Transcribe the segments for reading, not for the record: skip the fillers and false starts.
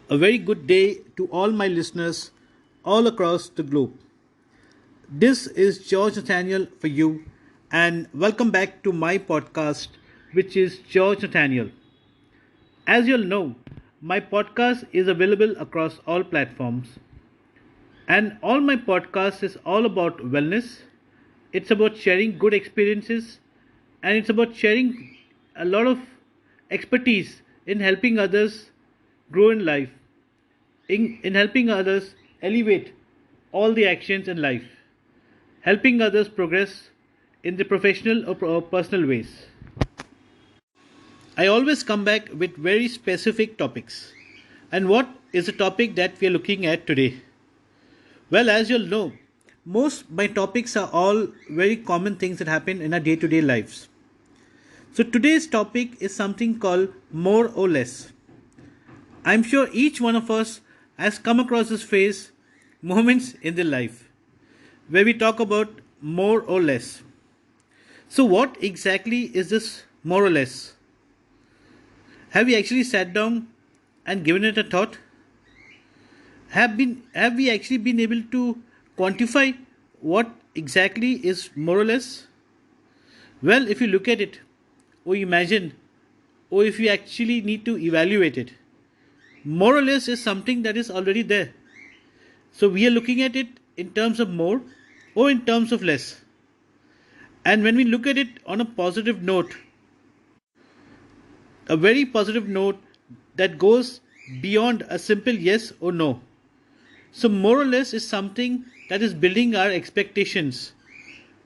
A very good day to all my listeners all across the globe. This is George Nathaniel for you, and welcome back to my podcast, which is George Nathaniel. As you'll know, my podcast is available across all platforms, and all my podcast is all about wellness. It's about sharing good experiences, and it's about sharing a lot of expertise in helping others grow in life, in helping others elevate all the actions in life, helping others progress in the professional or personal ways. I always come back with very specific topics. And what is the topic that we are looking at today? Well, as you'll know, most my topics are all very common things that happen in our day to day lives. So today's topic is something called more or less. I'm sure each one of us has come across this phrase moments in their life where we talk about more or less. So, what exactly is this more or less? Have we actually sat down and given it a thought? Have we actually been able to quantify what exactly is more or less? Well, if you look at it, or imagine, or if you actually need to evaluate it, more or less is something that is already there. So we are looking at it in terms of more or in terms of less. And when we look at it on a positive note, a very positive note that goes beyond a simple yes or no. So more or less is something that is building our expectations.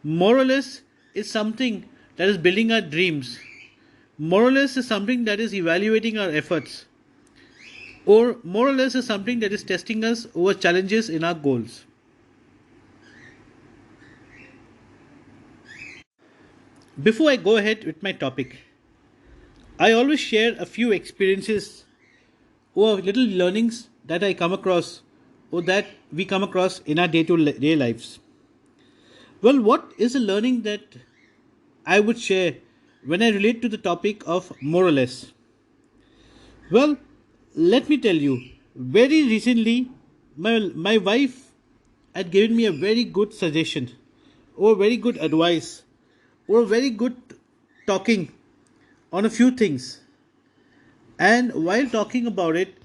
More or less is something that is building our dreams. More or less is something that is evaluating our efforts. Or more or less is something that is testing us over challenges in our goals. Before I go ahead with my topic, I always share a few experiences or little learnings that I come across or that we come across in our day to day lives. Well, what is a learning that I would share when I relate to the topic of more or less? Well, let me tell you, very recently, my wife had given me a very good suggestion, or very good advice, or very good talking on a few things. And while talking about it,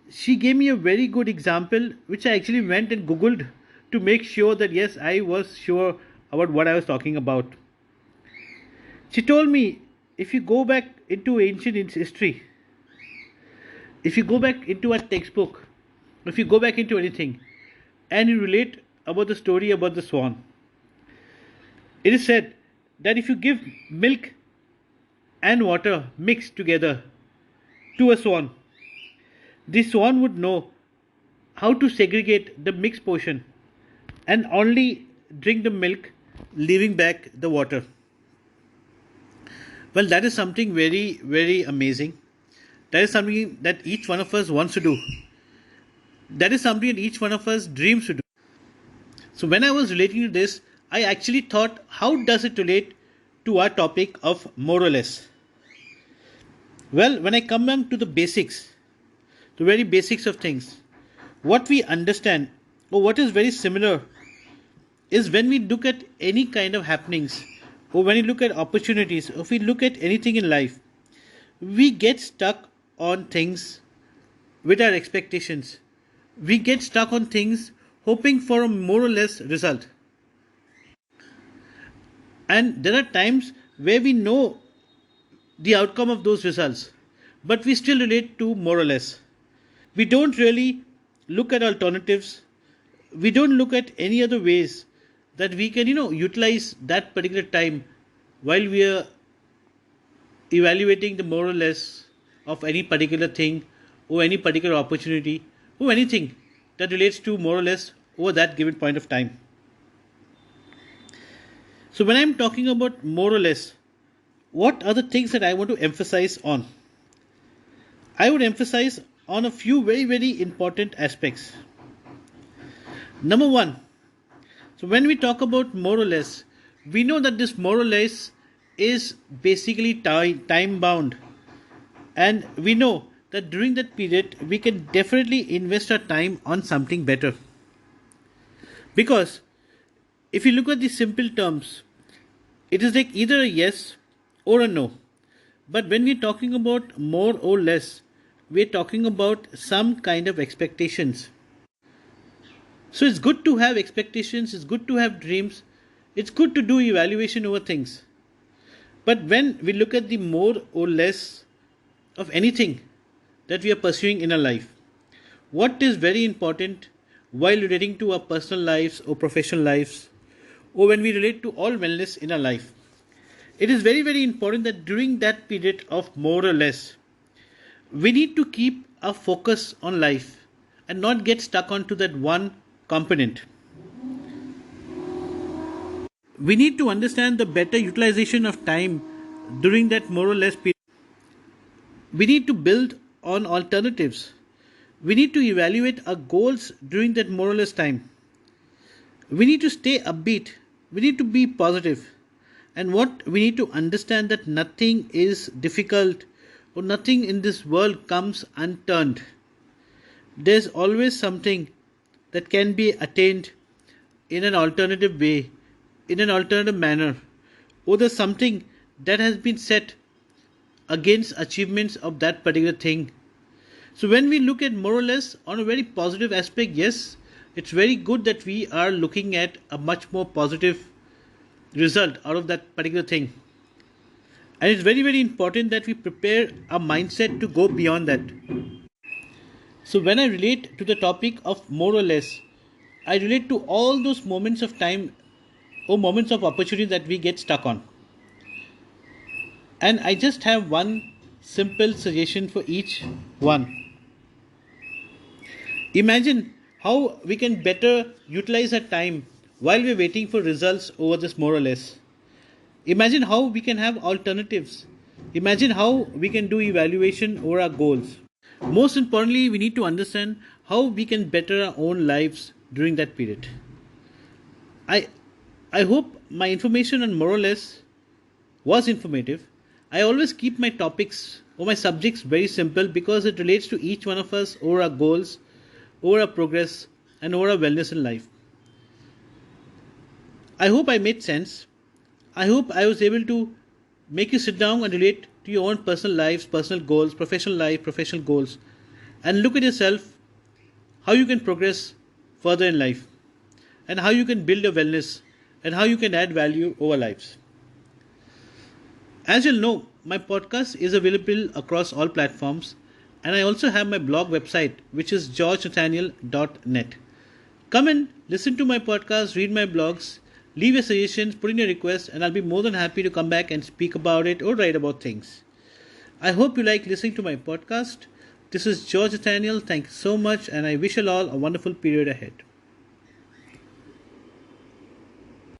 she gave me a very good example, which I actually went and googled to make sure that yes, I was sure about what I was talking about. She told me if you go back into ancient history, if you go back into a textbook, if you go back into anything, and you relate about the story about the swan, it is said that if you give milk and water mixed together to a swan, the swan would know how to segregate the mixed portion and only drink the milk, leaving back the water. Well, that is something very, very amazing. That is something that each one of us wants to do. That is something that each one of us dreams to do. So, when I was relating to this, I actually thought, how does it relate to our topic of more or less? Well, when I come down to the basics, the very basics of things, what we understand or what is very similar is when we look at any kind of happenings or when we look at opportunities, or if we look at anything in life, we get stuck on things with our expectations. We get stuck on things hoping for a more or less result. And there are times where we know the outcome of those results, but we still relate to more or less. We don't really look at alternatives. We don't look at any other ways that we can, utilize that particular time while we are evaluating the more or less of any particular thing or any particular opportunity or anything that relates to more or less over that given point of time. So, when I'm talking about more or less, what are the things that I want to emphasize on? I would emphasize on a few very, very important aspects. Number one, so when we talk about more or less, we know that this more or less is basically time bound, and we know that during that period we can definitely invest our time on something better. Because if you look at the simple terms, it is like either a yes or a no. But when we're talking about more or less, we're talking about some kind of expectations. So it's good to have expectations, it's good to have dreams, it's good to do evaluation over things. But when we look at the more or less of anything that we are pursuing in our life, what is very important while relating to our personal lives or professional lives, or when we relate to all wellness in our life, it is very, very important that during that period of more or less, we need to keep our focus on life and not get stuck onto that one component. We need to understand the better utilization of time during that more or less period. We need to build on alternatives. We need to evaluate our goals during that more or less time. We need to stay upbeat. We need to be positive. And what we need to understand that nothing is difficult or nothing in this world comes unturned. There's always something that can be attained in an alternative way, in an alternative manner, or there's something that has been set against achievements of that particular thing. So when we look at more or less on a very positive aspect, yes, it's very good that we are looking at a much more positive result out of that particular thing. And it's very, very important that we prepare our mindset to go beyond that. So when I relate to the topic of more or less, I relate to all those moments of time or moments of opportunity that we get stuck on. And I just have one simple suggestion for each one. Imagine how we can better utilize our time while we're waiting for results over this more or less. Imagine how we can have alternatives. Imagine how we can do evaluation over our goals. Most importantly, we need to understand how we can better our own lives during that period. I I hope my information on more or less was informative. I always keep my topics or my subjects very simple because it relates to each one of us or our goals, or our progress, and over our wellness in life. I hope I made sense. I hope I was able to make you sit down and relate to your own personal lives, personal goals, professional life, professional goals, and look at yourself how you can progress further in life, and how you can build a wellness, and how you can add value over lives. As you'll know, my podcast is available across all platforms, and I also have my blog website, which is georgenathaniel.net. Come and listen to my podcast, read my blogs, leave your suggestions, put in your requests, and I'll be more than happy to come back and speak about it or write about things. I hope you like listening to my podcast. This is George Nathaniel. Thank you so much, and I wish you all a wonderful period ahead.